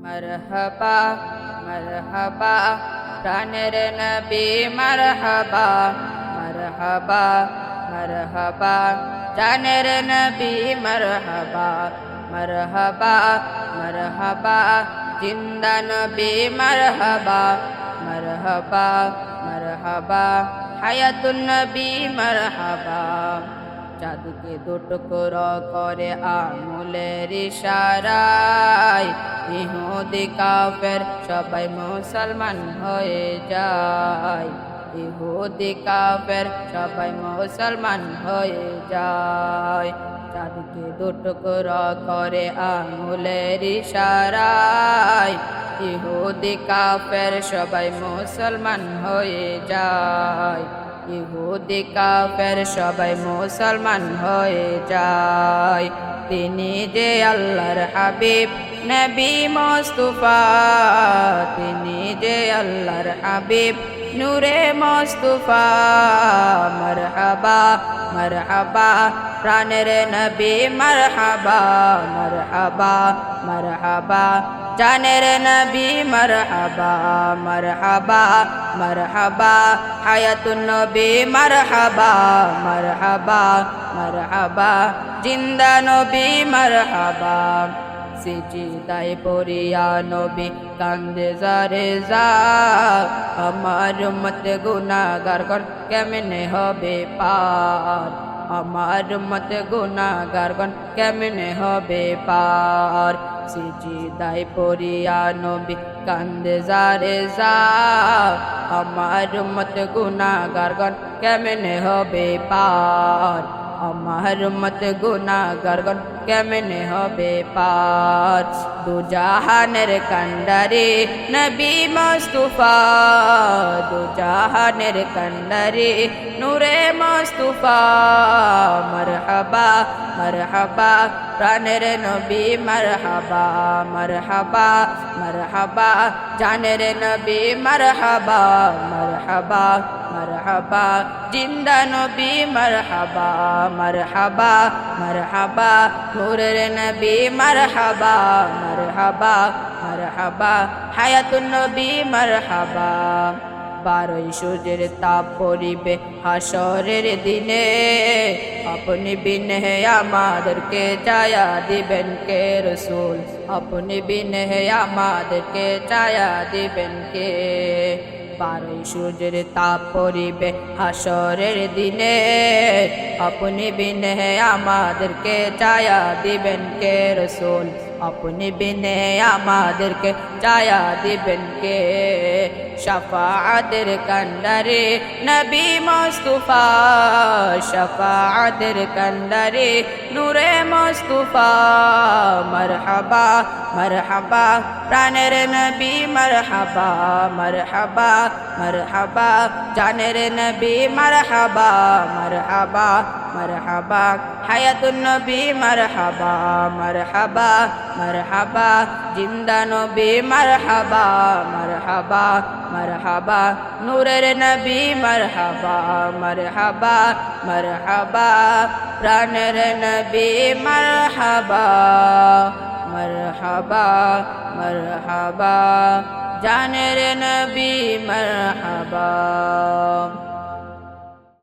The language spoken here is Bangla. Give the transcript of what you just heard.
মরহবা মরহবা প্রাণের নবী মরহবা মরহবা মরহবা জানের নবী মরহবা মরহবা মরহবা জিন্দা নবী মরহবা মরহবা মরহবা হায়াতুন নবী মরহবা চাঁদকে দুটুকরো করে আঙুলের ইশারায় ইহুদি কাফের সবাই মুসলমান হয়ে যায়। ইহুদি কাফের সবাই মুসলমান হয়ে যায়। চাঁদকে দুটুকরো করে আঙুলের ইশারায় ইহুদি কাফের সবাই মুসলমান হয়ে যায়। ইহুদি কাফের সবাই মুসলমান হয়ে যায়। তিনি যে আল্লাহর হাবিব নবী মুস্তাফা, তিনি যে আল্লাহর হাবিব নূরে মুস্তাফা। মরহবা মরহবা প্রাণের নবী মরহবা মরহবা মরহবা জানের নবী মরহবা মরহবা মরহবা হায়াতুন নবী মরহবা মরহবা মরহবা জিন্দা নবী মরহবা। সিজদায় পড়িয়া নবী কান্দে জারে যা, আমার উম্মত গুনাহগার কেমনে হবে পার। আমার উম্মত গুনাহগার কেমনে হবে পার। সিজদায় পড়িয়া নবী কান্দে জারে যা, আমার উম্মত গুনাহগার কেমনে হবে পার। আমার উম্মত গুনাহগার কেমনে হবে পার। দু জাহানের কান্ডারে নবী মুস্তাফা, দু জাহানের কান্ডারে নূরে মুস্তাফা। মরহবা মরহবা প্রাণের নবী মরহবা মরহবা মরহবা জানের নবী মরহবা মরহবা মরহবা জিন্দা নবী মরহবা মরহবা মরহবা নূরের নবী মরহবা মরহবা মরহবা হায়াতুন নবী মরহবা। বারোই সূর্যের তাপ পড়িবে হাসরের দিনে, আপনি বিনে আমাদেরকে ছায়া দিবেন কে রসূল। আপনি বিনে আমাদেরকে ছায়া দিবেন কে। বারোই সূর্যের তাপ পড়িবে হাসরের দিনে, আপনি বিনে আমাদেরকে ছায়া দিবেন কে রসূল। আপনি বিনে আমাদেরকে ছায়া দিবেন কে। শাফাআতের কান্ডারে নবী মুস্তাফা, শাফাআতের কান্ডারে নূরে মুস্তাফা। মরহবা মরহবা প্রাণের নবী মরহবা মরহবা মরহবা জানের নবী মরহবা মরহবা মরহবা হায়াতুন নবী মরহবা মরহবা মরহবা জিন্দা নবী মরহবা মরহবা মরহবা নূরের নবী মরহবা মরহবা মরহবা প্রাণের নবী মরহবা মরহবা মরহবা জানের নবী মরহবা।